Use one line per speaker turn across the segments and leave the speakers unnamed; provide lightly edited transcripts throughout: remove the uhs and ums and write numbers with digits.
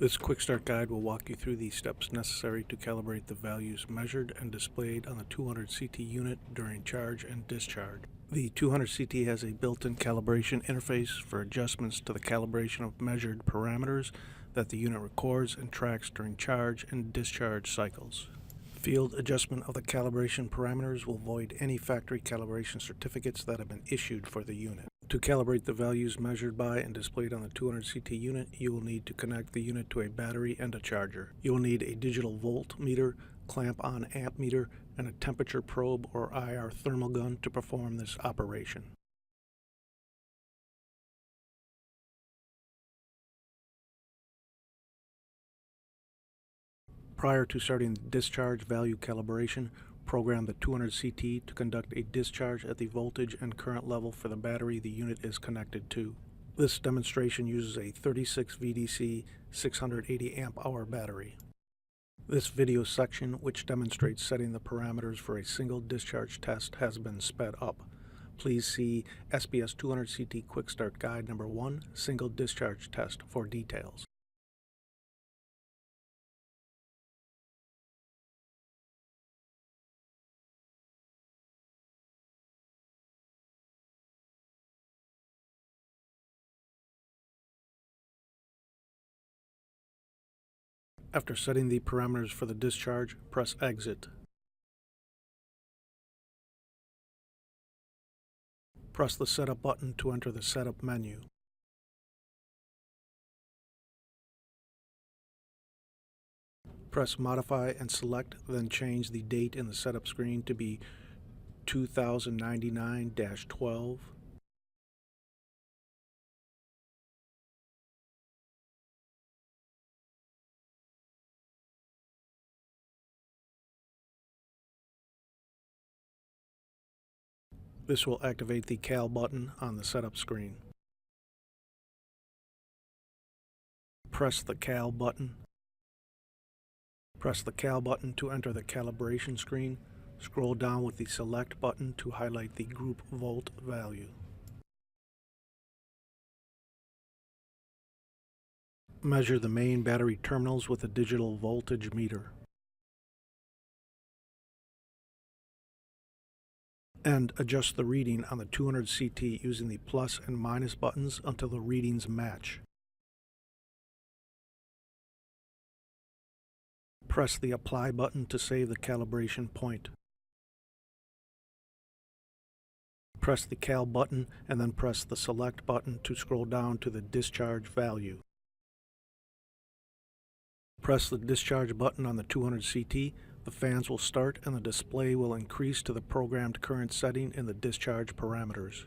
This quick start guide will walk you through the steps necessary to calibrate the values measured and displayed on the 200CT unit during charge and discharge. The 200CT has a built-in calibration interface for adjustments to the calibration of measured parameters that the unit records and tracks during charge and discharge cycles. Field adjustment of the calibration parameters will void any factory calibration certificates that have been issued for the unit. To calibrate the values measured by and displayed on the 200CT unit, you will need to connect the unit to a battery and a charger. You will need a digital voltmeter, clamp-on amp meter, and a temperature probe or IR thermal gun to perform this operation. Prior to starting the discharge value calibration, program the 200CT to conduct a discharge at the voltage and current level for the battery the unit is connected to. This demonstration uses a 36 VDC 680 amp-hour battery. This video section, which demonstrates setting the parameters for a single discharge test, has been sped up. Please see SBS-200CT Quick Start Guide Number 1, Single Discharge Test for details. After setting the parameters for the discharge, press Exit. Press the Setup button to enter the Setup menu. Press Modify and select, then change the date in the setup screen to be 2099-12. This will activate the Cal button on the setup screen. Press the Cal button. Press the Cal button to enter the calibration screen. Scroll down with the Select button to highlight the group volt value. Measure the main battery terminals with a digital voltage meter. And adjust the reading on the 200CT using the plus and minus buttons until the readings match. Press the Apply button to save the calibration point. Press the Cal button and then press the Select button to scroll down to the discharge value. Press the Discharge button on the 200CT. The fans will start and the display will increase to the programmed current setting in the discharge parameters.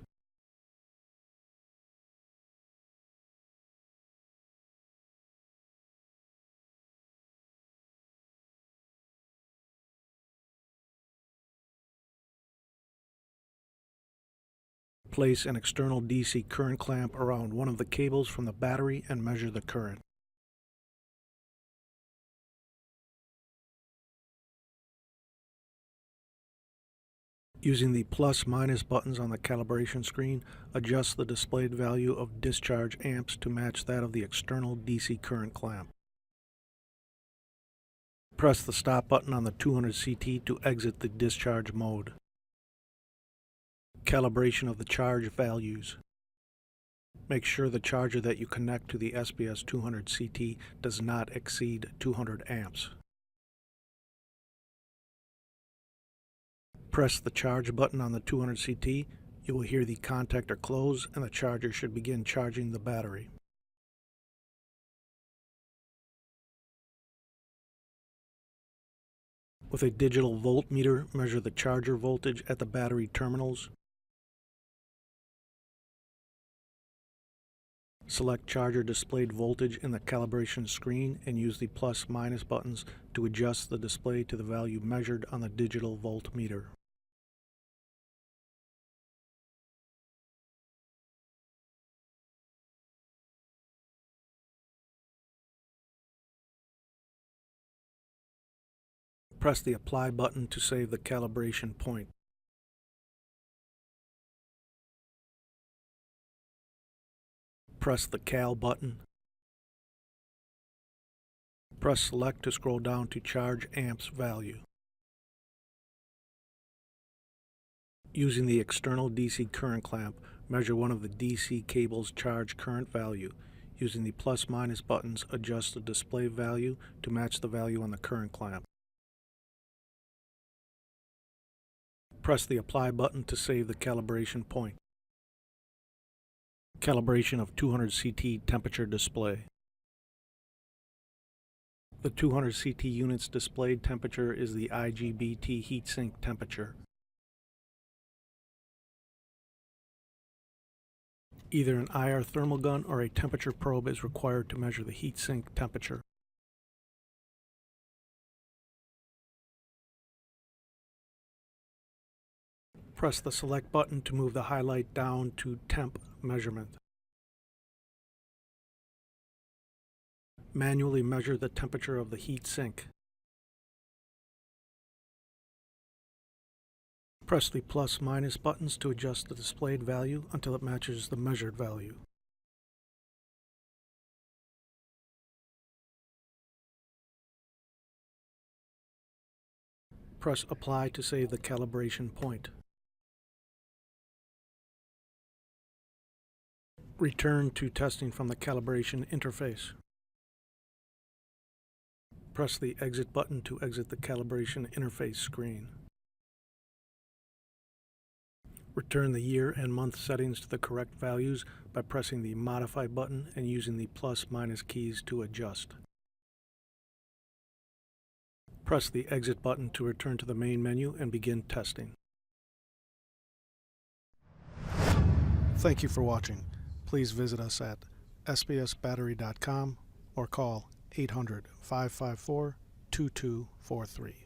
Place an external DC current clamp around one of the cables from the battery and measure the current. Using the plus-minus buttons on the calibration screen, adjust the displayed value of discharge amps to match that of the external DC current clamp. Press the Stop button on the 200CT to exit the discharge mode. Calibration of the charge values. Make sure the charger that you connect to the SBS-200CT does not exceed 200 amps. Press the Charge button on the 200CT. You will hear the contactor close and the charger should begin charging the battery. With a digital voltmeter, measure the charger voltage at the battery terminals. Select charger displayed voltage in the calibration screen and use the plus-minus buttons to adjust the display to the value measured on the digital voltmeter. Press the Apply button to save the calibration point. Press the Cal button. Press Select to scroll down to Charge Amps value. Using the external DC current clamp, measure one of the DC cable's charge current value. Using the plus/minus buttons, adjust the display value to match the value on the current clamp. Press the Apply button to save the calibration point. Calibration of 200 CT temperature display. The 200 CT unit's displayed temperature is the IGBT heatsink temperature. Either an IR thermal gun or a temperature probe is required to measure the heatsink temperature. Press the Select button to move the highlight down to Temp measurement. Manually measure the temperature of the heatsink. Press the plus/minus buttons to adjust the displayed value until it matches the measured value. Press Apply to save the calibration point. Return to testing from the calibration interface. Press the Exit button to exit the calibration interface screen. Return the year and month settings to the correct values by pressing the Modify button and using the plus/minus keys to adjust. Press the Exit button to return to the main menu and begin testing. Thank you for watching. Please visit us at sbsbattery.com or call 800-554-2243.